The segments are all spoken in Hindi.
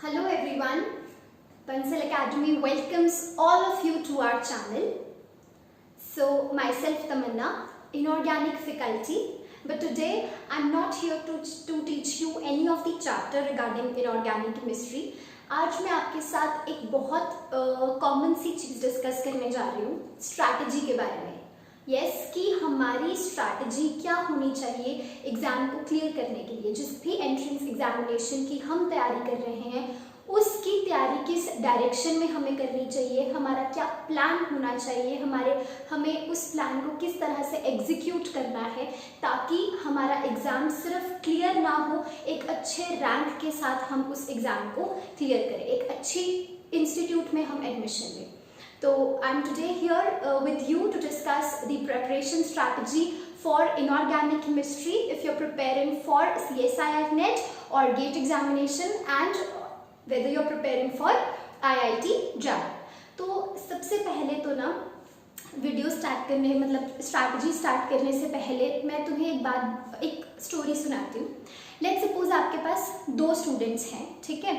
Hello everyone, Bansal Academy welcomes all of you to our channel. So myself Tamanna, Inorganic Faculty, but today I'm not here to teach you any of the chapter regarding inorganic chemistry. आज मैं आपके साथ एक बहुत कॉमन सी चीज़ डिस्कस करने जा रही हूँ स्ट्रैटेजी के बारे में। कि हमारी स्ट्रैटेजी क्या होनी चाहिए एग्ज़ाम को क्लियर करने के लिए। जिस भी एंट्रेंस एग्जामिनेशन की हम तैयारी कर रहे हैं उसकी तैयारी किस डायरेक्शन में हमें करनी चाहिए, हमारा क्या प्लान होना चाहिए, हमें उस प्लान को किस तरह से एग्जीक्यूट करना है ताकि हमारा एग्ज़ाम सिर्फ क्लियर ना हो, एक अच्छे रैंक के साथ हम उस एग्ज़ाम को क्लियर करें, एक अच्छी इंस्टीट्यूट में हम एडमिशन लें। So I'm today here with you to discuss the preparation strategy for inorganic chemistry if you're preparing for CSIR NET or GATE examination and whether you're preparing for IIT JAM। तो सबसे पहले तो ना वीडियो स्टार्ट करने मतलब स्ट्रैटेजी स्टार्ट करने से पहले मैं तुम्हें एक स्टोरी सुनाती हूँ। लेट्स सपोज आपके पास दो स्टूडेंट्स हैं, ठीक है।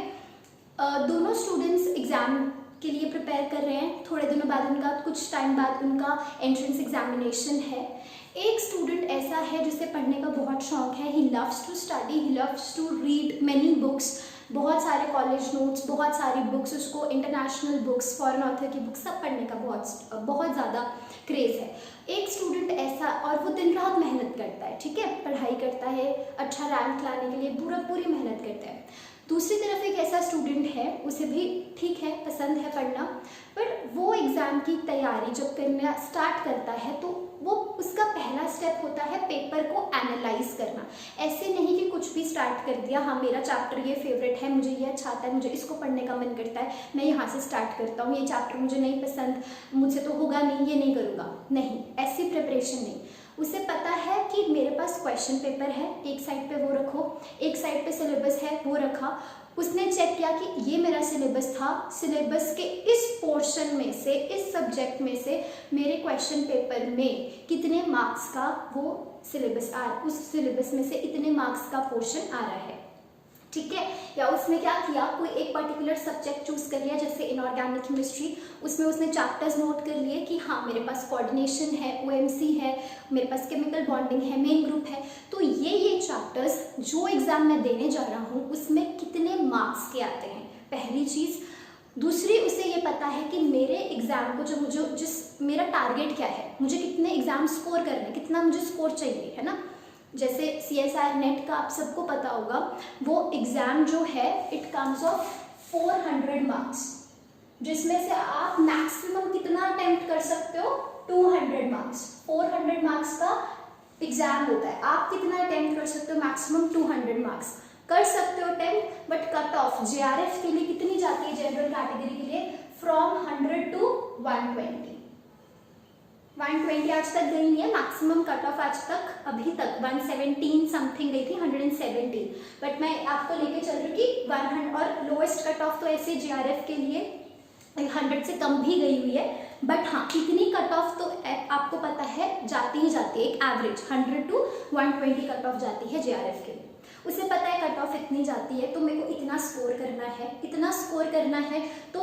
दोनों स्टूडेंट्स एग्जाम के लिए प्रिपेयर कर रहे हैं। थोड़े दिनों बाद कुछ टाइम बाद उनका एंट्रेंस एग्जामिनेशन है। एक स्टूडेंट ऐसा है जिसे पढ़ने का बहुत शौक है, he loves to study, he loves to read many books, बहुत सारे कॉलेज नोट्स, बहुत सारी बुक्स, उसको इंटरनेशनल बुक्स, फॉरेन ऑथर की बुक्स सब पढ़ने का बहुत ज़्यादा क्रेज़ है। एक स्टूडेंट ऐसा, और वो दिन रात मेहनत करता है, ठीक है, पढ़ाई करता है, अच्छा रैंक लाने के लिए पूरी मेहनत करता है। दूसरी तरफ एक ऐसा स्टूडेंट है, उसे भी ठीक है, पसंद है पढ़ना, पर वो एग्ज़ाम की तैयारी जब करना स्टार्ट करता है तो वो उसका पहला स्टेप होता है पेपर को एनालाइज करना। ऐसे नहीं कि कुछ भी स्टार्ट कर दिया, हाँ मेरा चैप्टर ये फेवरेट है, मुझे ये अच्छा आता है, मुझे इसको पढ़ने का मन करता है, मैं यहाँ से स्टार्ट करता हूँ, ये चैप्टर मुझे नहीं पसंद, मुझसे तो होगा नहीं, ये नहीं करूँगा। नहीं, ऐसी प्रिपरेशन नहीं। उसे पता है कि मेरे पास क्वेश्चन पेपर है, एक साइड पे वो रखो, एक साइड पे सिलेबस है वो रखा। उसने चेक किया कि ये मेरा सिलेबस था, सिलेबस के इस पोर्शन में से, इस सब्जेक्ट में से मेरे क्वेश्चन पेपर में कितने मार्क्स का वो सिलेबस उस सिलेबस में से इतने मार्क्स का पोर्शन आ रहा है, ठीक है। या उसने क्या किया, कोई एक पर्टिकुलर सब्जेक्ट चूज कर लिया, जैसे इनऑर्गेनिक केमिस्ट्री, उसमें उसने चैप्टर्स नोट कर लिए कि हाँ मेरे पास कोऑर्डिनेशन है, ओएमसी है, मेरे पास केमिकल बॉन्डिंग है, मेन ग्रुप है, तो ये चैप्टर्स जो एग्जाम में देने जा रहा हूँ उसमें कितने मार्क्स के आते हैं, पहली चीज़। दूसरी, उसे ये पता है कि मेरे एग्जाम को मेरा टारगेट क्या है, मुझे कितने एग्जाम स्कोर करने, कितना मुझे स्कोर चाहिए, है ना। जैसे CSIR नेट का आप सबको पता होगा, वो एग्ज़ाम जो है इट कम्स ऑफ 400 मार्क्स, जिसमें से आप मैक्सिमम कितना अटेम्प्ट कर सकते हो, 200 मार्क्स। 400 मार्क्स का एग्ज़ाम होता है, आप कितना अटेम्प्ट कर सकते हो, मैक्सिमम 200 मार्क्स कर सकते हो attempt. But cut off JRF के लिए कितनी जाती है, जनरल कैटेगरी के लिए, फ्रॉम 100 to 120 आज तक गई नहीं है, मैक्सिमम कट ऑफ आज तक अभी तक 117 समथिंग गई थी, 117, बट मैं आपको लेके चल रही हूँ कि 100, और लोएस्ट कट ऑफ तो ऐसे JRF के लिए 100 से कम भी गई हुई है। बट हाँ, इतनी कट ऑफ तो आपको पता है जाती ही जाती है, एक एवरेज 100 to 120 कट ऑफ जाती है JRF के लिए। उसे पता है कट ऑफ इतनी जाती है तो मेरे को इतना स्कोर करना है, इतना स्कोर करना है, तो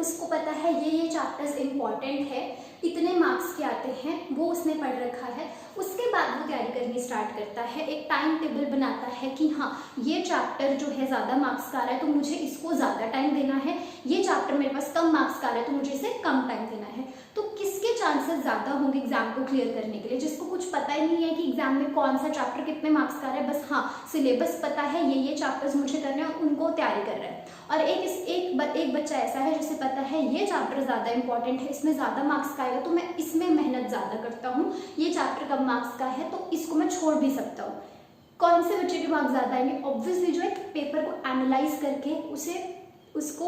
उसको पता है ये चैप्टर्स इम्पॉर्टेंट है, इतने मार्क्स के आते हैं, वो उसने पढ़ रखा है। उसके बाद वो तैयारी करनी स्टार्ट करता है, एक टाइम टेबल बनाता है कि हाँ ये चैप्टर जो है ज़्यादा मार्क्स का आ रहा है तो मुझे इसको ज़्यादा टाइम देना है, ये चैप्टर मेरे पास कम मार्क्स का आ रहा है तो मुझे इसे कम टाइम देना है। तो किसके चांसेस ज़्यादा होंगे एग्जाम को क्लियर करने के लिए, जिसको कुछ पता ही नहीं है कि एग्जाम में कौन सा चैप्टर कितने मार्क्स का आ रहा है, बस हाँ सिलेबस पता है, ये चैप्टर्स मुझे करने हैं, उनको तैयारी कर रहे हैं। और एक बच्चा ऐसा है जिसे पता है ये चैप्टर ज़्यादा इंपॉर्टेंट है, इसमें ज़्यादा मार्क्स का आएगा तो मैं इसमें मेहनत ज़्यादा करता हूँ, ये चैप्टर कम मार्क्स का है तो इसको मैं छोड़ भी सकता हूँ। कौन से बच्चे के मार्क्स ज़्यादा आएंगे, ऑब्वियसली जो एक पेपर को एनालाइज करके उसको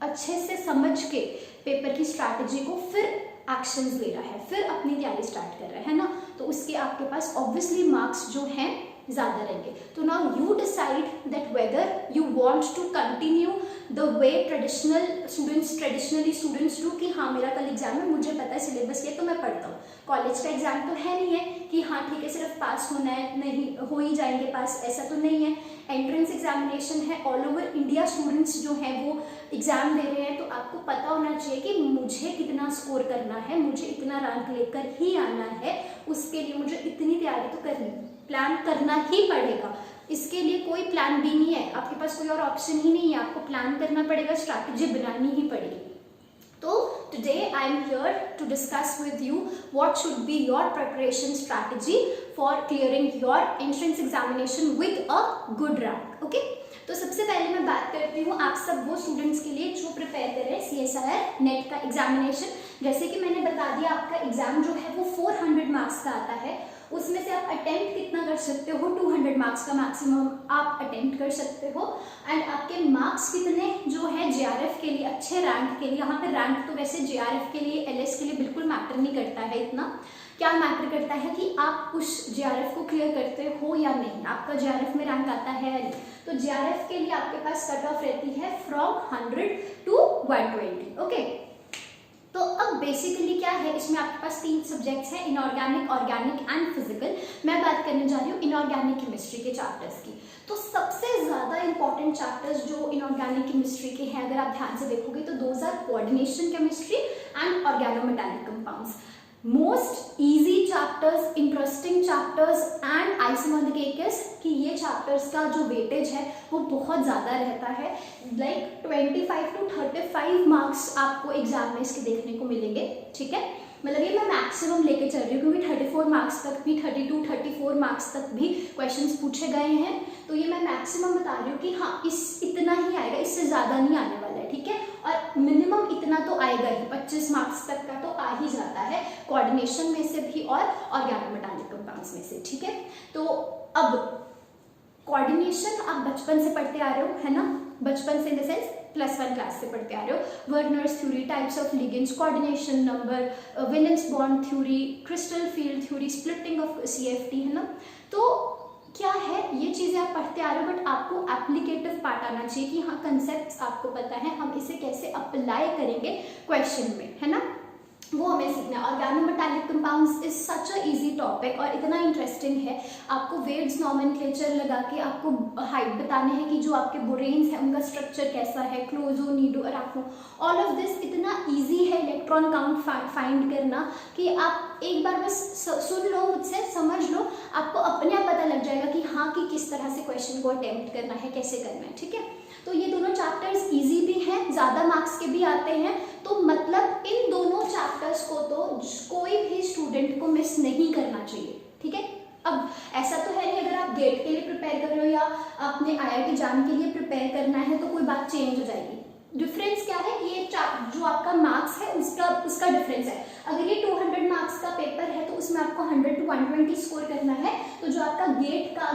अच्छे से समझ के पेपर की स्ट्रैटेजी को फिर एक्शंस ले रहा है, फिर अपनी तैयारी स्टार्ट कर रहा है ना, तो उसके आपके पास ऑब्वियसली मार्क्स जो हैं ज़्यादा रहेंगे। तो now you decide that whether you want to continue the way traditionally students do, कि हाँ मेरा कल एग्जाम है, मुझे पता है सिलेबस ये तो मैं पढ़ता हूँ। कॉलेज का एग्जाम तो है नहीं है कि हाँ ठीक है सिर्फ पास होना है, नहीं हो ही जाएंगे पास, ऐसा तो नहीं है। एंट्रेंस एग्जामिनेशन है, ऑल ओवर इंडिया स्टूडेंट्स जो हैं वो एग्जाम दे रहे हैं, तो आपको पता होना चाहिए कि मुझे कितना स्कोर करना है, मुझे इतना रैंक लेकर ही आना है, उसके लिए मुझे इतनी तैयारी तो करनी, प्लान करना ही पड़ेगा। इसके लिए कोई प्लान भी नहीं है, आपके पास कोई और ऑप्शन ही नहीं है, आपको प्लान करना पड़ेगा, स्ट्रैटेजी बनानी ही पड़ेगी। तो today I am here to discuss with you what should be your preparation strategy for clearing your entrance examination with a good rank. Okay? तो सबसे पहले मैं बात करती हूँ आप सब वो स्टूडेंट्स के लिए जो प्रिपेयर कर रहे हैं CSIR नेट का एग्जामिनेशन। जैसे कि मैंने बता दिया, आपका एग्जाम जो है वो 400 मार्क्स का आता है, उसमें से आप अटेम्प्ट कितना कर सकते हो, 200 मार्क्स का मैक्सिमम आप अटेम्प्ट कर सकते हो। एंड आपके मार्क्स कितने जो है JRF के लिए, अच्छे रैंक के लिए, यहाँ पे रैंक तो वैसे JRF के लिए, LS के लिए बिल्कुल मैटर नहीं करता है इतना, क्या मैटर करता है कि आप उस JRF को क्लियर करते हो या नहीं, आपका JRF में रैंक आता है या नहीं। तो JRF के लिए आपके पास कट ऑफ रहती है फ्रॉम 100 to 120। ओके, तो अब बेसिकली क्या है, इसमें आपके पास 3 सब्जेक्ट्स हैं, इनऑर्गेनिक, ऑर्गेनिक एंड फिजिकल। मैं बात करने जा रही हूँ इनऑर्गेनिक केमिस्ट्री के चैप्टर्स की। तो सबसे ज़्यादा इंपॉर्टेंट चैप्टर्स जो इनऑर्गेनिक केमिस्ट्री के हैं, अगर आप ध्यान से देखोगे तो those are coordination chemistry and organometallic compounds. Most easy chapters, interesting chapters and icing on the cake is कि ये चैप्टर्स का जो वेटेज है वो बहुत ज़्यादा रहता है, लाइक 25 to 35 मार्क्स आपको एग्जाम में इसके देखने को मिलेंगे। ठीक है, मतलब ये मैं मैक्सिमम लेके चल रही हूँ क्योंकि 34 मार्क्स तक भी, 32-34 मार्क्स तक भी क्वेश्चंस पूछे गए हैं, तो ये मैं मैक्सिमम बता रही हूँ कि हाँ इतना ही आएगा, इससे ज़्यादा नहीं आने वाला है। ठीक है, और मिनिमम इतना तो आएगा ही, 25 मार्क्स तक का तो आ ही जाता है, कोऑर्डिनेशन में से भी और ऑर्गेनोमेटालिक कंपाउंड्स में से। ठीक है, तो अब कोऑर्डिनेशन आप बचपन से पढ़ते आ रहे हो, है ना, बचपन से इन द सेंस +1 क्लास से पढ़ते आ रहे हो। Werner's theory, types of ligands, coordination number, valence bond theory, crystal field theory, splitting of CFT, है ना। तो क्या है, ये चीज़ें आप पढ़ते आ रहे हो, बट आपको एप्लीकेटिव पार्ट आना चाहिए कि हाँ कंसेप्ट्स आपको पता है, हम इसे कैसे अप्लाई करेंगे क्वेश्चन में, है ना, वो हमें सीखना है। Organometallic compounds is such a easy topic और इतना इंटरेस्टिंग है, आपको वेड्स नॉमेनक्लेचर लगा के आपको हाइट बताने हैं कि जो आपके बोरेन्स हैं उनका स्ट्रक्चर कैसा है, क्लोजो, नीडो, अराक्नो, ऑल ऑफ दिस इतना इजी है इलेक्ट्रॉन काउंट फाइंड करना कि आप एक बार बस सुन लो मुझसे, समझ लो, आपको अपने आप पता लग जाएगा कि हाँ कि किस तरह से क्वेश्चन को अटेम्प्ट करना है, कैसे करना है। ठीक है, तो ये दोनों चैप्टर्स इजी भी हैं, ज़्यादा मार्क्स के भी आते हैं, तो मतलब इन दोनों चैप्टर्स को तो कोई भी स्टूडेंट को मिस नहीं करना चाहिए। ठीक है, अब ऐसा तो है नहीं अगर आप गेट के लिए प्रिपेयर कर रहे हो या आपने IIT JAM के लिए प्रिपेयर करना है तो कोई बात चेंज हो जाएगी। डिफरेंस क्या है, ये जो आपका मार्क्स है उसका डिफरेंस है। अगर ये 200 मार्क्स का पेपर है तो उसमें आपको 100 to 120 स्कोर करना है, तो जो आपका गेट का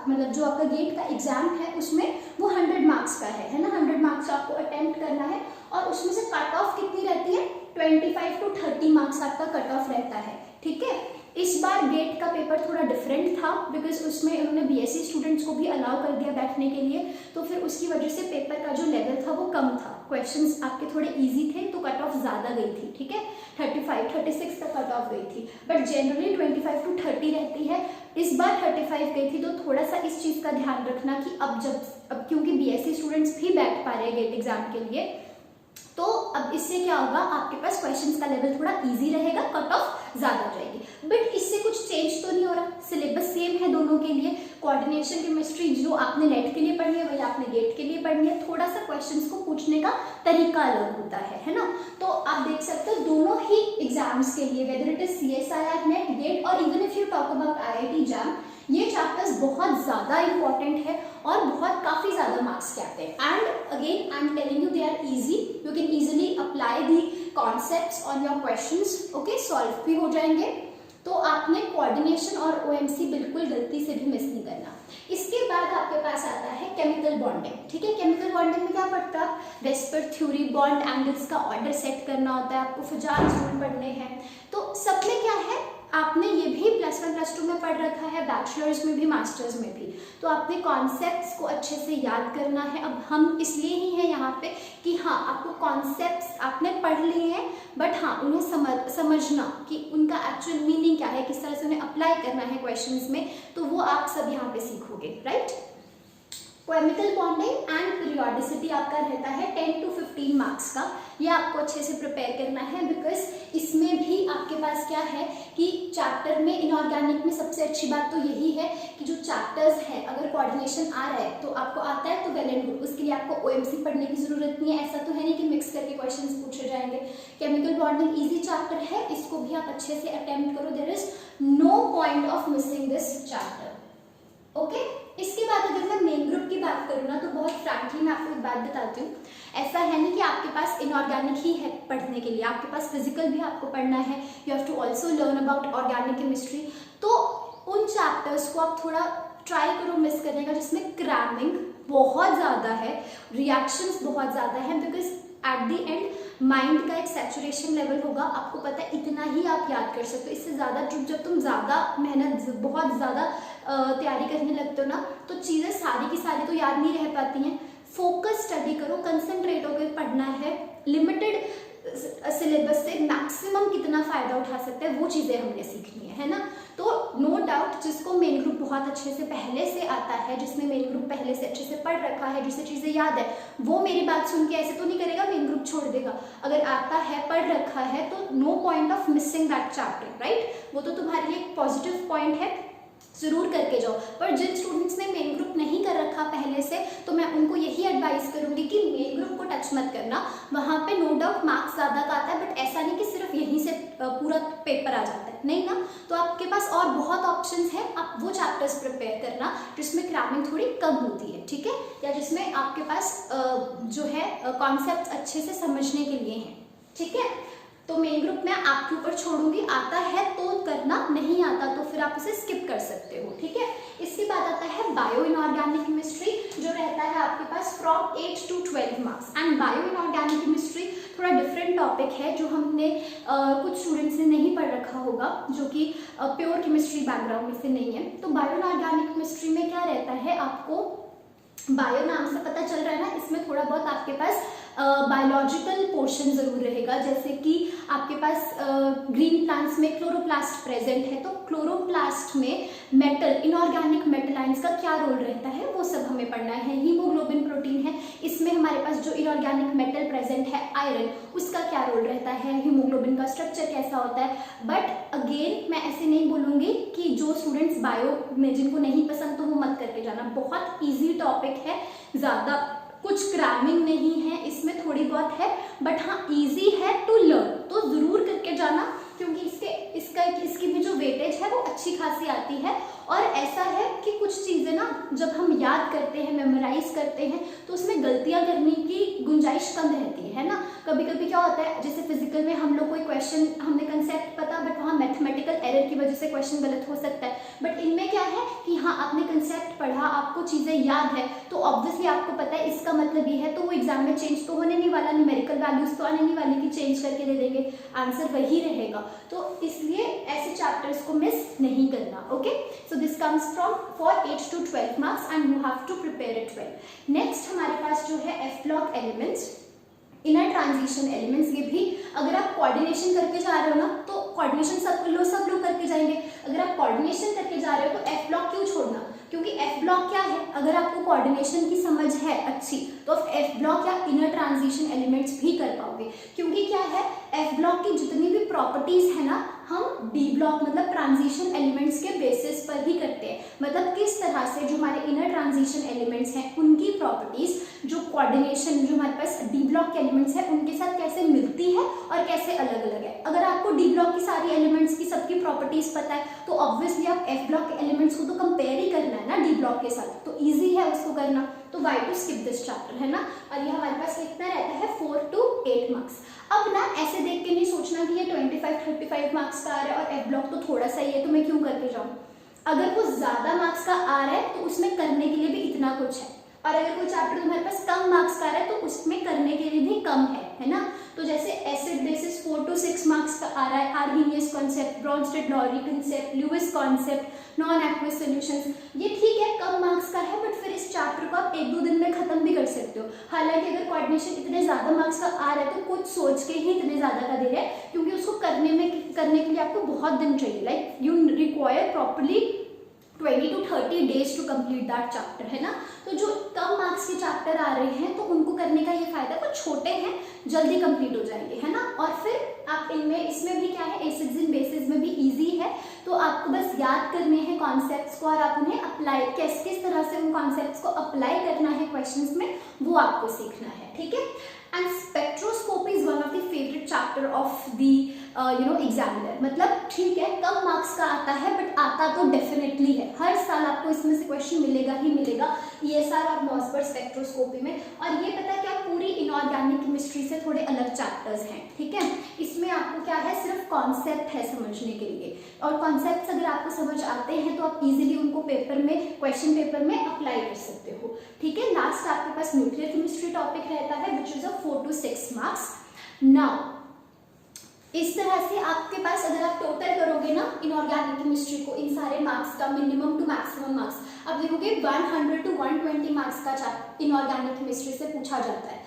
मतलब जो आपका गेट का एग्जाम है उसमें वो 100 मार्क्स का है ना, 100 मार्क्स आपको अटेम्प्ट करना है, और उसमें से कट ऑफ कितनी रहती है, 25 to 30 मार्क्स आपका कट ऑफ रहता है। ठीक है, इस बार गेट का पेपर थोड़ा डिफरेंट था बिकॉज उसमें उन्होंने BSc स्टूडेंट्स को भी अलाउ कर दिया बैठने के लिए, तो फिर उसकी वजह से पेपर का जो लेवल था वो कम था, क्वेश्चंस आपके थोड़े इजी थे तो कट ऑफ ज़्यादा गई थी। ठीक है, 35-36 तक कट ऑफ गई थी, बट जनरली 25 to 30 रहती है। इस बार 35 गई थी, तो थोड़ा सा इस चीज़ का ध्यान रखना कि अब क्योंकि BSc स्टूडेंट्स भी बैठ पा रहे हैं गेट एग्जाम के लिए, तो अब इससे क्या होगा, आपके पास क्वेश्चंस का लेवल थोड़ा इजी रहेगा, कट ऑफ ज़्यादा जाएगी, बट इससे कुछ चेंज तो नहीं हो रहा, सिलेबस सेम है दोनों के लिए। कोऑर्डिनेशन केमिस्ट्री जो आपने नेट के लिए पढ़नी है वही आपने गेट के लिए पढ़नी है, थोड़ा सा क्वेश्चंस को पूछने का तरीका अलग होता है ना। तो आप देख सकते हो दोनों ही एग्जाम्स के लिए, whether it is CSIR NET, GATE और even if you talk about IIT JAM, ये चैप्टर्स बहुत ज़्यादा इंपॉर्टेंट है और काफ़ी ज़्यादा मार्क्स के आते हैं। And again I am telling you they are easy, you can easily apply the concepts on your questions. Okay, solve भी हो जाएंगे। तो आपने कोऑर्डिनेशन और OMC बिल्कुल गलती से भी मिस नहीं करना। इसके बाद आपके पास आता है केमिकल बॉन्डिंग। ठीक है, केमिकल बॉन्डिंग में क्या पढ़ता है, वेस्पर थ्योरी, बॉन्ड एंगल्स का ऑर्डर सेट करना होता है, आपको फुजार जोन पढ़ने हैं। तो सब में क्या है, आपने ये भी +1 +2 में पढ़ रखा है, बैचलर्स में भी मास्टर्स में भी, तो आपने कॉन्सेप्ट्स को अच्छे से याद करना है। अब हम इसलिए ही हैं यहाँ पे कि हाँ आपको कॉन्सेप्ट्स आपने पढ़ लिए हैं, बट हाँ उन्हें समझना कि उनका एक्चुअल मीनिंग क्या है, किस तरह से उन्हें अप्लाई करना है क्वेश्चंस में, तो वो आप सब यहाँ पे सीखोगे, right. Chemical bonding and periodicity आपका रहता है 10 to 15 मार्क्स का। ये आपको अच्छे से प्रिपेयर करना है, बिकॉज इसमें भी आपके पास क्या है कि चैप्टर में इनऑर्गेनिक में सबसे अच्छी बात तो यही है कि जो चैप्टर्स है अगर कोऑर्डिनेशन आ रहा है तो आपको आता है तो वेल एंड गुड, उसके लिए आपको ओएमसी पढ़ने की जरूरत नहीं है। ऐसा तो है नहीं कि मिक्स करके क्वेश्चंस पूछे जाएंगे। केमिकल बॉन्डिंग इजी चैप्टर है, इसको भी आप अच्छे से अटेम्प्ट करो। There is no point of missing this chapter. Okay, इसके बाद अगर मैं मेन ग्रुप की बात करूँ ना, तो बहुत फ्रैंकली मैं आपको एक बात बताती हूँ, ऐसा है नहीं कि आपके पास इनऑर्गेनिक ही है पढ़ने के लिए, आपके पास फिजिकल भी आपको पढ़ना है। You have to also learn about organic chemistry. तो उन चैप्टर्स को आप थोड़ा ट्राई करो मिस करने का जिसमें क्रैमिंग बहुत ज़्यादा है, रिएक्शंस बहुत ज़्यादा है, because at the end mind का एक सैचुरेशन लेवल होगा। आपको पता है इतना ही आप याद कर सकते हो, इससे ज़्यादा जब तुम ज़्यादा मेहनत बहुत ज़्यादा तैयारी करने लगते हो ना, तो चीज़ें सारी की सारी तो याद नहीं रह पाती हैं। फोकस स्टडी करो, कंसंट्रेट होकर पढ़ना है। लिमिटेड सिलेबस से मैक्सिमम कितना फ़ायदा उठा सकते हैं वो चीज़ें हमने सीखनी है ना। तो नो डाउट जिसको मेन ग्रुप बहुत अच्छे से पहले से आता है, जिसने मेन ग्रुप पहले से अच्छे से पढ़ रखा है, जिसे चीज़ें याद है, वो मेरी बात सुन के ऐसे तो नहीं करेगा मेन ग्रुप छोड़ देगा। अगर आता है, पढ़ रखा है, तो no point of missing that chapter, right. वो तो तुम्हारे लिए एक पॉजिटिव पॉइंट है, जरूर करके जाओ। पर जिन स्टूडेंट्स ने मेन ग्रुप नहीं कर रखा पहले से, तो मैं उनको यही एडवाइस करूंगी कि मेन ग्रुप को टच मत करना। वहाँ पे नो डाउट मार्क्स ज़्यादा का आता है, बट ऐसा नहीं कि सिर्फ यहीं से पूरा पेपर आ जाता है, नहीं ना। तो आपके पास और बहुत ऑप्शंस हैं, आप वो चैप्टर्स प्रिपेयर करना जिसमें क्रैमिंग थोड़ी कम होती है, ठीक है, या जिसमें आपके पास जो है कॉन्सेप्ट अच्छे से समझने के लिए हैं, ठीक है। तो मेन ग्रुप मैं आपके ऊपर छोड़ूंगी, आता है तो करना, नहीं आता तो फिर आप उसे स्किप कर सकते हो, ठीक है। इसके बाद आता है बायो इनऑर्गेनिक केमिस्ट्री, जो रहता है आपके पास from 8 to 12 marks. And bio inorganic chemistry थोड़ा डिफरेंट टॉपिक है जो हमने कुछ स्टूडेंट्स ने नहीं पढ़ रखा होगा, जो कि प्योर केमिस्ट्री बैकग्राउंड में से नहीं है। तो बायो इनऑर्गेनिक केमिस्ट्री में क्या रहता है, आपको बायो नाम से पता चल रहा है ना, इसमें थोड़ा बहुत आपके पास बायोलॉजिकल पोर्शन जरूर रहेगा। जैसे कि आपके पास ग्रीन प्लांट्स में क्लोरोप्लास्ट प्रेजेंट है, तो क्लोरोप्लास्ट में मेटल, इनऑर्गेनिक मेटल आयंस का क्या रोल रहता है वो सब हमें पढ़ना है। हीमोग्लोबिन प्रोटीन है, इसमें हमारे पास जो इनऑर्गेनिक मेटल प्रेजेंट है आयरन, उसका क्या रोल रहता है, हीमोग्लोबिन का स्ट्रक्चर कैसा होता है। बट अगेन मैं ऐसे नहीं बोलूँगी कि जो स्टूडेंट्स बायो में जिनको नहीं पसंद तो वो मत करके जाना, बहुत ईजी टॉपिक है, ज़्यादा कुछ क्रैमिंग नहीं है इसमें, थोड़ी बहुत है, बट हाँ ईजी है टू लर्न, तो ज़रूर करके जाना, क्योंकि इसकी भी जो वेटेज है वो अच्छी खासी आती है। और ऐसा है कि कुछ चीज़ें ना जब हम याद करते हैं, मेमोराइज करते हैं, तो उसमें गलतियां करने की गुंजाइश कम रहती है ना। कभी कभी क्या होता है, जैसे फिजिकल में हम लोग कोई क्वेश्चन, हमने कंसेप्ट पता, बट वहाँ मैथमेटिकल एरर की वजह से क्वेश्चन गलत हो सकता है। बट इनमें क्या है कि हाँ आपने कंसेप्ट पढ़ा, आपको चीज़ें याद है, तो ऑब्वियसली आपको पता है इसका मतलब ये है, तो वो एग्जाम में चेंज तो होने नहीं वाला, न्यूमेरिकल वैल्यूज तो आने नहीं वाली कि चेंज करके दे देंगे, आंसर वही रहेगा। तो इसलिए ऐसे चैप्टर्स को मिस नहीं करना। Okay, so this comes from for 8 to 12 marks and you have to prepare it well. Next हमारे पास जो है F block elements, inner transition elements. ये भी अगर आप कोऑर्डिनेशन करके जा रहे हो ना, तो कोऑर्डिनेशन सब लोग करके जाएंगे। अगर आप कोऑर्डिनेशन करके जा रहे हो तो एफ ब्लॉक क्यों छोड़ना, क्योंकि एफ ब्लॉक क्या है, अगर आपको कोऑर्डिनेशन की समझ है अच्छी, तो एफ ब्लॉक या इनर ट्रांजिशन एलिमेंट्स भी कर पाओगे। क्योंकि क्या है, एफ ब्लॉक की जितनी भी प्रॉपर्टीज है ना, हम डी ब्लॉक मतलब ट्रांजिशन एलिमेंट्स के बेसिस पर ही करते हैं। मतलब किस तरह से जो हमारे इनर ट्रांजिशन एलिमेंट्स हैं उनकी प्रॉपर्टीज जो कोऑर्डिनेशन जो हमारे पास डी ब्लॉक के एलिमेंट्स हैं उनके साथ कैसे मिलती है और कैसे अलग अलग है। अगर आपको डी ब्लॉक की सारी एलिमेंट्स की सबकी प्रॉपर्टीज पता है, तो ऑब्वियसली आप एफ ब्लॉक के एलिमेंट्स को तो कंपेयर ही करना है ना डी ब्लॉक के साथ, तो ईजी है उसको करना। तो why to skip this chapter, है ना। और ये हमारे पास कितना रहता है 4 to 8 मार्क्स। अब ना ऐसे देख के नहीं सोचना कि ये 25-35 मार्क्स का आ रहा है और एफ ब्लॉक तो थोड़ा सा ही है तो मैं क्यों करके जाऊँ। अगर वो ज्यादा मार्क्स का आ रहा है तो उसमें करने के लिए भी इतना कुछ है, और अगर कोई चैप्टर तुम्हारे पास कम मार्क्स का आ रहा है तो उसमें करने के लिए भी कम है ना। तो जैसे एसिड बेसिस 4 to 6 मार्क्स का आ रहा है, Arrhenius concept, Brønsted-lorry concept, Lewis concept, non aqueous solutions, ये ठीक है कम मार्क्स का है, बट फिर इस चैप्टर को आप 1-2 दिन में खत्म भी कर सकते हो। हालांकि अगर कोऑर्डिनेशन इतने ज्यादा मार्क्स का आ रहा है तो कुछ सोच के ही इतने ज्यादा का दे रहे हैं, क्योंकि उसको करने के लिए आपको बहुत दिन चाहिए। Like you require properly 20 to 30 days to complete that chapter, है ना। तो जो कम मार्क्स के चैप्टर आ रहे हैं तो उनको करने का ये फायदा है, वो छोटे हैं, जल्दी कंप्लीट हो जाएंगे, है ना। और फिर आप इनमें इसमें भी क्या है, एसिड्स एंड बेसिस में भी इजी है, तो आपको बस याद करने हैं कॉन्सेप्ट्स को और आप उन्हें अप्लाई किस किस तरह से उन कॉन्सेप्ट्स को अप्लाई करना है क्वेश्चंस में, वो आपको सीखना है, ठीक है। And spectroscopy is one of the favourite chapter of the examiner. मतलब ठीक है कम मार्क्स का आता है बट आता तो डेफिनेटली है, हर साल आपको इसमें से क्वेश्चन मिलेगा ही मिलेगा ESR और मॉसबर्ग स्पेक्ट्रोस्कोपी में। और ये पता है क्या, पूरी इनऑर्गेनिक केमिस्ट्री से थोड़े अलग चैप्टर्स हैं, ठीक है। इसमें आपको क्या है, सिर्फ कॉन्सेप्ट है समझने के लिए, और कॉन्सेप्ट्स अगर आपको समझ आते हैं तो आप इजीली उनको पेपर में, क्वेश्चन पेपर में अप्लाई कर सकते हो, ठीक है। लास्ट आपके पास न्यूक्लियर केमिस्ट्री टॉपिक रहता है which is 4 to 6 marks. Now इस तरह से आपके पास अगर आप टोटल करोगे ना इनऑर्गेनिक केमिस्ट्री को, इन सारे मार्क्स का मिनिमम टू मैक्सिमम मार्क्स, अब देखोगे 100 to 120 मार्क्स का इनऑर्गेनिक केमिस्ट्री से पूछा जाता है,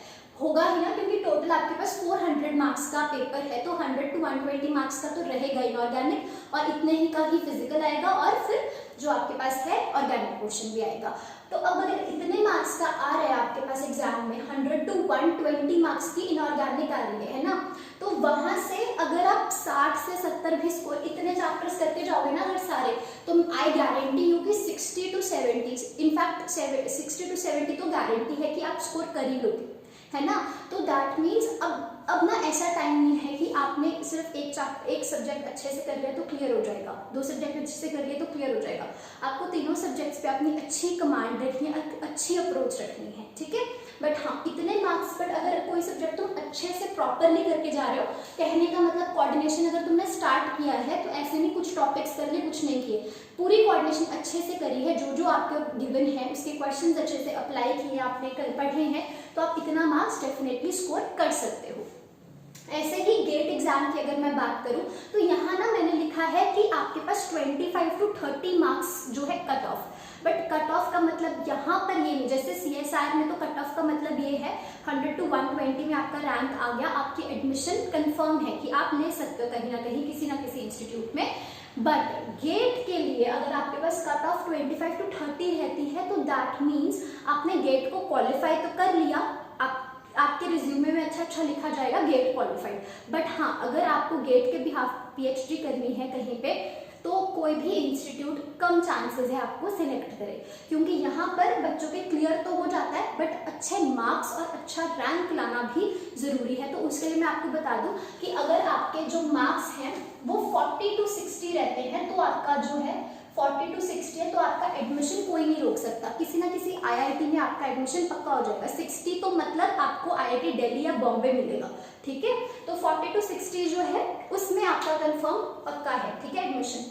होगा ही ना, क्योंकि टोटल आपके पास 400 मार्क्स का पेपर है, तो 100 to 120 मार्क्स का तो रहेगा इनऑर्गेनिक, और इतने ही का ही फिजिकल आएगा, और फिर जो आपके पास है ऑर्गेनिक पोर्शन भी आएगा। तो अब अगर इतने मार्क्स का आ रहा है आपके पास एग्जाम में, 100 to 120 मार्क्स की इनऑर्गेनिक आ रही है ना, तो वहां से अगर आप 60 से 70 भी स्कोर, इतने चैप्टर्स करते जाओगे ना हर सारे, तो आई गारंटी यू कि 60 to 70, इनफैक्ट 60 to 70 तो गारंटी है कि आप स्कोर कर ही लोगे, है ना। तो दैट मीन्स अब ना ऐसा टाइम नहीं है कि आपने सिर्फ एक सब्जेक्ट अच्छे से कर लिया तो क्लियर हो जाएगा, 2 सब्जेक्ट अच्छे से कर लिए तो क्लियर हो जाएगा। आपको तीनों सब्जेक्ट्स पे अपनी अच्छी कमांड रखनी है, अच्छी अप्रोच रखनी है, ठीक है। बट हाँ, इतने मार्क्स पर अगर कोई सब्जेक्ट तुम अच्छे से प्रॉपरली करके जा रहे हो, कहने का मतलब कोऑर्डिनेशन अगर तुमने स्टार्ट किया है तो ऐसे नहीं कुछ टॉपिक्स कर लिए कुछ नहीं किए, पूरी कोऑर्डिनेशन अच्छे से करी है, जो जो आपके गिवन है उसके क्वेश्चंस अच्छे से अप्लाई किए आपने, पढ़े हैं, तो आप इतना मार्क्स डेफिनेटली स्कोर कर सकते हो। ऐसे ही गेट एग्जाम की अगर मैं बात करूं तो यहाँ ना मैंने लिखा है कि आपके पास 25 to 30 मार्क्स जो है cut off, but cut off का मतलब यहाँ पर ये नहीं, जैसे CSR में तो कट ऑफ का मतलब ये है 100 to 120 में आपका रैंक आ गया, आपकी एडमिशन कंफर्म है कि आप ले सकते हो कहीं ना किसी इंस्टीट्यूट में। बट गेट के लिए अगर आपके पास कट ऑफ 25 to 30 रहती है तो दैट मीन्स आपने गेट को क्वालिफाई तो कर लिया, आपके रिज्यूमे में अच्छा लिखा जाएगा गेट क्वालिफाइड। बट हाँ, अगर आपको गेट के बिहाफ PhD करनी है कहीं पे, तो कोई भी इंस्टीट्यूट कम चांसेस है आपको सिलेक्ट करे, क्योंकि यहाँ पर बच्चों के क्लियर तो हो जाता है बट अच्छे मार्क्स और अच्छा रैंक लाना भी जरूरी है। तो उसके लिए मैं आपको बता दूं कि अगर आपके जो मार्क्स हैं वो 40 to 60 रहते हैं, तो आपका जो है 40 to 60 है, तो आपका एडमिशन कोई नहीं रोक सकता, किसी ना किसी IIT में आपका एडमिशन पक्का हो जाएगा। 60 तो मतलब आपको IIT दिल्ली या बॉम्बे मिलेगा, ठीक है। तो 40 to 60 जो है उसमें आपका कंफर्म पक्का है, ठीक है, एडमिशन।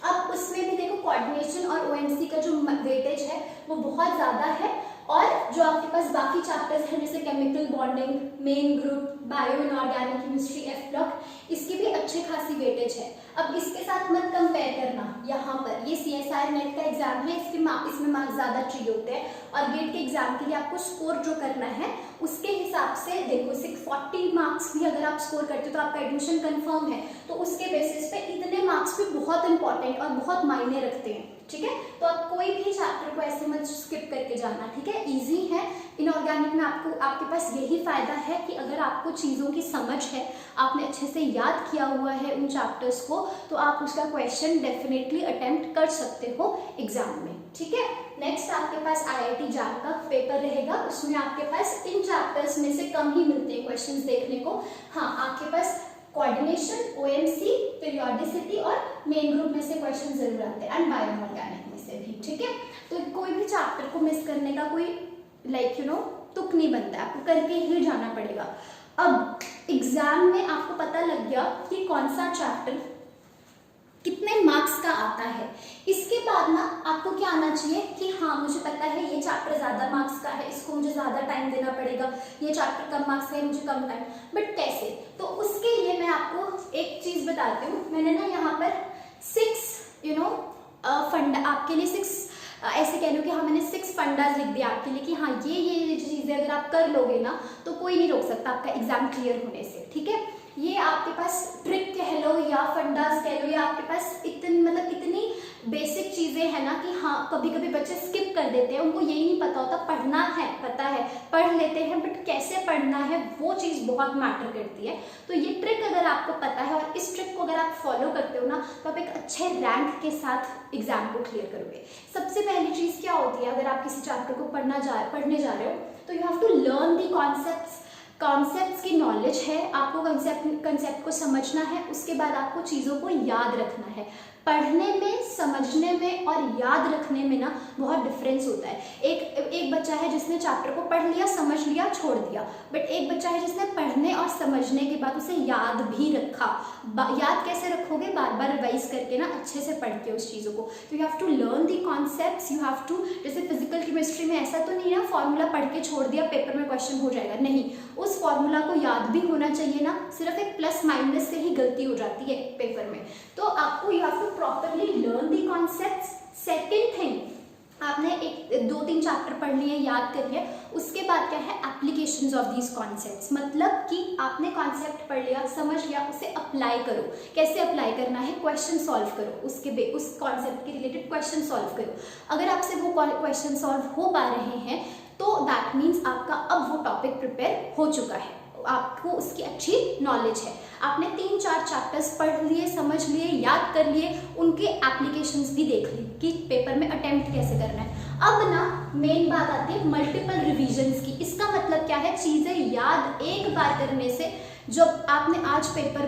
अब उसमें भी देखो कोऑर्डिनेशन और OMC का जो वेटेज है वो बहुत ज्यादा है, और जो आपके पास बाकी चैप्टर्स हैं जैसे chemical bonding, main group, bio inorganic chemistry, F block, इसकी भी अच्छी खासी वेटेज है। अब इसके साथ मत कंपेयर करना, यहाँ पर ये CSR नेट का एग्जाम है, इसमें मार्क्स ज्यादा चाहिए होते हैं, और गेट के एग्जाम के लिए आपको स्कोर जो करना है उसके हिसाब से देखो 40 मार्क्स भी अगर आप स्कोर करते हो तो आपका एडमिशन कंफर्म है, तो उसके बेसिस पे इतने मार्क्स भी बहुत इंपॉर्टेंट और बहुत मायने रखते हैं, ठीक है। तो आप कोई भी चैप्टर को ऐसे मत स्किप करके जाना, ठीक है, इजी है। इनऑर्गेनिक में आपके पास यही फायदा है कि अगर आपको चीज़ों की समझ है, आपने अच्छे से याद किया हुआ है उन चैप्टर्स को, तो आप उसका क्वेश्चन डेफिनेटली अटेम्प्ट कर सकते हो एग्जाम में, ठीक है। नेक्स्ट आपके पास IIT JAM का पेपर रहेगा, उसमें आपके पास इन चैप्टर्स में से कम ही मिलते हैं क्वेश्चंस देखने को। हाँ, आपके पास कोऑर्डिनेशन, OMC, पीरियोडिसिटी और मेन ग्रुप में से क्वेश्चन जरूर आते हैं, एंड बायो ऑर्गेनिक में से भी, ठीक है। तो कोई भी चैप्टर को मिस करने का कोई तुक नहीं बनता, आपको करके ही जाना पड़ेगा। अब एग्जाम में आपको पता लग गया कि कौन सा चैप्टर कितने मार्क्स का आता है, इसके बाद ना आपको क्या आना चाहिए कि हाँ मुझे पता है ये चैप्टर ज्यादा मार्क्स का है, इसको मुझे ज्यादा टाइम देना पड़ेगा, ये चैप्टर कम मार्क्स का है, मुझे कम टाइम, बट कैसे? तो उसके लिए मैं आपको एक चीज बताती हूँ। मैंने ना यहाँ पर 6 फंडा आपके लिए 6 ऐसे कह लो कि हाँ मैंने 6 फंडाज लिख दिया आपके लिए कि हाँ ये चीजें अगर आप कर लोगे ना तो कोई नहीं रोक सकता आपका एग्जाम क्लियर होने से, ठीक है। ये आपके पास ट्रिक कह लो या फंडास कह लो, या आपके पास इतनी बेसिक चीजें है ना कि हाँ कभी कभी बच्चे स्किप कर देते हैं, उनको यही नहीं पता होता, पढ़ना है पता है पढ़ लेते हैं बट कैसे पढ़ना है वो चीज़ बहुत मैटर करती है। तो ये ट्रिक अगर आपको पता है और इस ट्रिक को अगर आप फॉलो करते हो ना तो आप एक अच्छे रैंक के साथ एग्जाम को क्लियर करोगे। सबसे पहली चीज़ क्या होती है, अगर आप किसी चैप्टर को पढ़ने जा रहे हो तो you have to learn the concepts की नॉलेज है, आपको कंसेप्ट को समझना है, उसके बाद आपको चीज़ों को याद रखना है। पढ़ने में, समझने में और याद रखने में ना बहुत डिफरेंस होता है। एक बच्चा है जिसने चैप्टर को पढ़ लिया, समझ लिया, छोड़ दिया, बट एक बच्चा है जिसने पढ़ने और समझने के बाद उसे याद भी रखा। याद कैसे रखोगे, बार बार रिवाइज करके ना, अच्छे से पढ़ के उस चीज़ों को। तो you have to learn the concepts, you have to, जैसे फिजिकल केमिस्ट्री में ऐसा तो नहीं है फॉर्मूला पढ़ के छोड़ दिया पेपर में क्वेश्चन हो जाएगा, नहीं, उस फॉर्मूला को याद भी होना चाहिए ना, सिर्फ एक प्लस माइनस से ही गलती हो जाती है पेपर में। तो आपको you have to properly learn the concepts. Second thing, आपने एक 2-3 चैप्टर पढ़ लिए, याद कर लिए, उसके बाद क्या है, एप्लीकेशंस ऑफ दीज कॉन्सेप्ट्स, मतलब कि आपने कॉन्सेप्ट पढ़ लिया, समझ लिया, उसे अप्लाई करो। कैसे अप्लाई करना है, क्वेश्चन सॉल्व करो, उस कॉन्सेप्ट के रिलेटेड क्वेश्चन सॉल्व करो। अगर आपसे वो क्वेश्चन सॉल्व हो पा रहे हैं तो दैट मीन्स आपका अब वो टॉपिक प्रिपेयर हो चुका है, आपको उसकी अच्छी नॉलेज है। आपने 3-4 चैप्टर्स पढ़ लिए, समझ लिए, याद कर लिए, उनके एप्लीकेशंस भी देख ली कि पेपर में अटेम्प्ट कैसे करना है। अब ना मेन बात आती है मल्टीपल रिवीजन्स की। इसका मतलब क्या है, चीज़ें याद एक बार करने से, जब आपने आज पेपर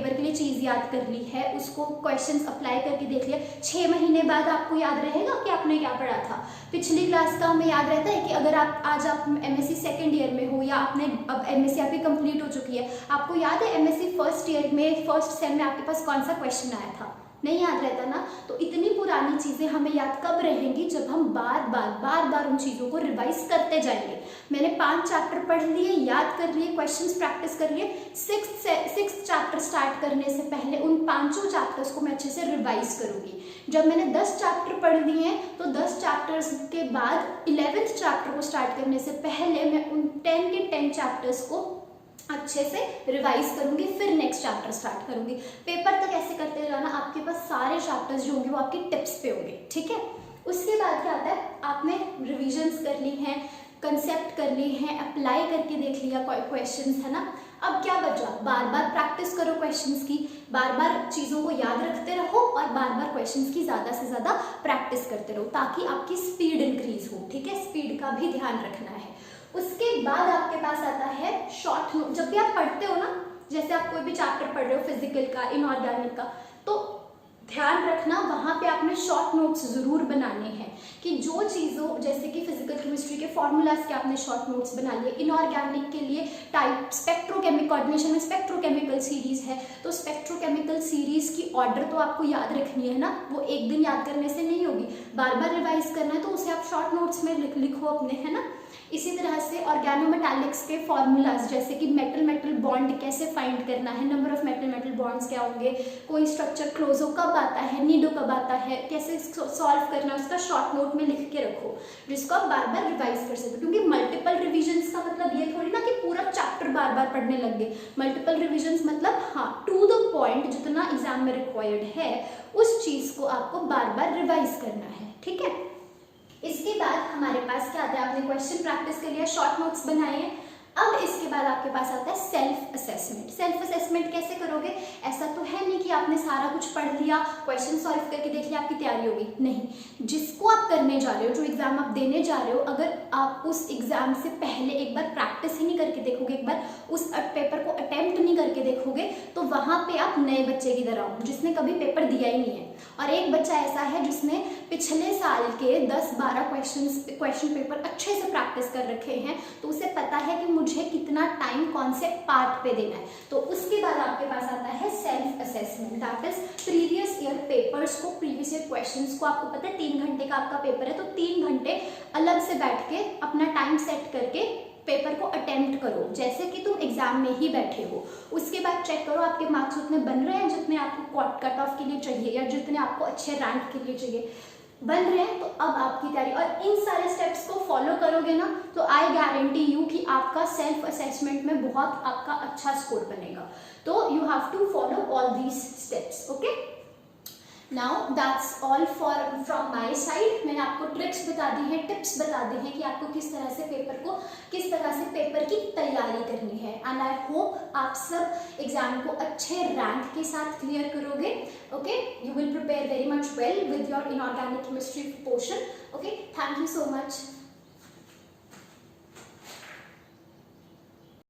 के लिए चीज़ याद कर ली है, उसको क्वेश्चंस अप्लाई करके देख लिया, 6 महीने बाद आपको याद रहेगा कि आपने क्या पढ़ा था। पिछली क्लास का हमें याद रहता है कि अगर आज आप एमएससी सेकेंड ईयर में हो या आपने अब एमएससी आपकी कंप्लीट हो चुकी है, आपको याद है एमएससी फर्स्ट ईयर में, फर्स्ट सेम में आपके पास कौन सा क्वेश्चन आया था, नहीं याद रहता ना। तो इतनी पुरानी चीज़ें हमें याद कब रहेंगी, जब हम बार बार उन चीज़ों को रिवाइज करते जाएंगे। मैंने 5 चैप्टर पढ़ लिए, याद कर लिए, क्वेश्चंस प्रैक्टिस कर लिए, 6th चैप्टर स्टार्ट करने से पहले उन 5 चैप्टर्स को मैं अच्छे से रिवाइज करूंगी। जब मैंने 10 चैप्टर पढ़ लिए हैं तो 10 चैप्टर्स के बाद 11th चैप्टर को स्टार्ट करने से पहले मैं उन 10 के 10 चैप्टर्स को अच्छे से रिवाइज करूंगी, फिर नेक्स्ट चैप्टर स्टार्ट करूंगी। पेपर तक ऐसे करते जाना, आपके पास सारे चैप्टर्स जो होंगे वो आपकी टिप्स पे होंगे, ठीक है। उसके बाद क्या आता है, आपने रिविजन्स कर ली हैं, कंसेप्ट कर ली हैं, अप्लाई करके देख लिया क्वेश्चंस, है ना। अब क्या बचा, बार बार प्रैक्टिस करो क्वेश्चंस की, बार बार चीज़ों को याद रखते रहो और बार बार क्वेश्चंस की ज़्यादा से ज़्यादा प्रैक्टिस करते रहो ताकि आपकी स्पीड इंक्रीज हो, ठीक है। स्पीड का भी ध्यान रखना है। उसके बाद आपके पास आता है शॉर्ट नोट। जब भी आप पढ़ते हो ना, जैसे आप कोई भी चैप्टर पढ़ रहे हो फिजिकल का, इनऑर्गेनिक का, तो ध्यान रखना वहाँ पे आपने शॉर्ट नोट्स ज़रूर बनाने हैं कि जो चीज़ों, जैसे कि फिजिकल केमिस्ट्री के फॉर्मूलाज के आपने शॉर्ट नोट्स बना लिए, इनऑर्गेनिक के लिए टाइप स्पेक्ट्रोकेमिकल, कोऑर्डिनेशन में स्पेक्ट्रोकेमिकल सीरीज़ है तो स्पेक्ट्रोकेमिकल सीरीज़ की ऑर्डर तो आपको याद रखनी है ना, वो एक दिन याद करने से नहीं होगी, बार बार रिवाइज करना है, तो उसे आप शॉर्ट नोट्स में लिखो अपने, है ना। इसी तरह से ऑर्गेनोमेटालिक्स के फॉर्मूलाज, जैसे कि मेटल बॉन्ड कैसे फाइंड करना है, नंबर ऑफ मेटल बॉन्ड्स क्या होंगे, कोई स्ट्रक्चर क्लोजो कब आता है, नीडो कब आता है, कैसे सॉल्व करना है, उसका शॉर्ट नोट में लिख के रखो जिसको आप बार बार रिवाइज कर सकते हो। क्योंकि मल्टीपल रिविजन्स का मतलब ये थोड़ी ना कि पूरा चैप्टर बार बार पढ़ने लग गए। मल्टीपल रिविजन्स मतलब हाँ, टू द पॉइंट, जितना एग्जाम में रिक्वायर्ड है उस चीज़ को आपको बार बार रिवाइज करना है, ठीक है। इसके बाद हमारे पास क्या आता है, आपने क्वेश्चन प्रैक्टिस कर लिया, शॉर्ट नोट्स बनाए हैं। अब इसके बाद आपके पास आता है सेल्फ असेसमेंट। सेल्फ असेसमेंट कैसे करोगे, ऐसा तो है नहीं कि आपने सारा कुछ पढ़ लिया, क्वेश्चन सॉल्व करके देख लिया, आपकी तैयारी होगी, नहीं। जिसको आप करने जा रहे हो, जो एग्जाम आप देने जा रहे हो, अगर आप उस एग्जाम से पहले एक बार प्रैक्टिस ही नहीं करके देखोगे, एक बार उस पेपर को अटेम्प्ट नहीं करके देखोगे, तो वहाँ पे आप नए बच्चे की तरह हो जिसने कभी पेपर दिया ही नहीं है। और एक बच्चा ऐसा है जिसने पिछले साल के 10-12 क्वेश्चन पेपर अच्छे से प्रैक्टिस कर रखे हैं, तो उसे पता है कि मुझे कितना टाइम कौन से पार्ट पे देना है। तो उसके बाद आपके पास आता है self assessment, that is previous year papers को, प्रीवियस ईयर क्वेश्चंस को। आपको पता है 3 घंटे का आपका पेपर है, तो 3 घंटे अलग से बैठ के अपना टाइम सेट करके पेपर को अटेम्प्ट करो जैसे कि तुम एग्जाम में ही बैठे हो। उसके बाद चेक करो आपके मार्क्स उतने बन रहे हैं जितने आपको कट ऑफ के लिए चाहिए या जितने आपको अच्छे रैंक के लिए चाहिए, बन रहे हैं तो अब आपकी तैयारी। और इन सारे स्टेप्स को फॉलो करोगे ना तो आई गारंटी यू कि आपका सेल्फ असेसमेंट में बहुत आपका अच्छा स्कोर बनेगा। तो you have to follow all these steps, okay. Now that's all from my side. मैंने आपको ट्रिक्स बता दी है, टिप्स बता दी हैं कि आपको किस तरह से पेपर की तैयारी करनी है। एंड आई होप आप सब एग्जाम को अच्छे रैंक के साथ क्लियर करोगे। Okay, you will prepare very much well with your inorganic chemistry portion. Okay, thank you so much.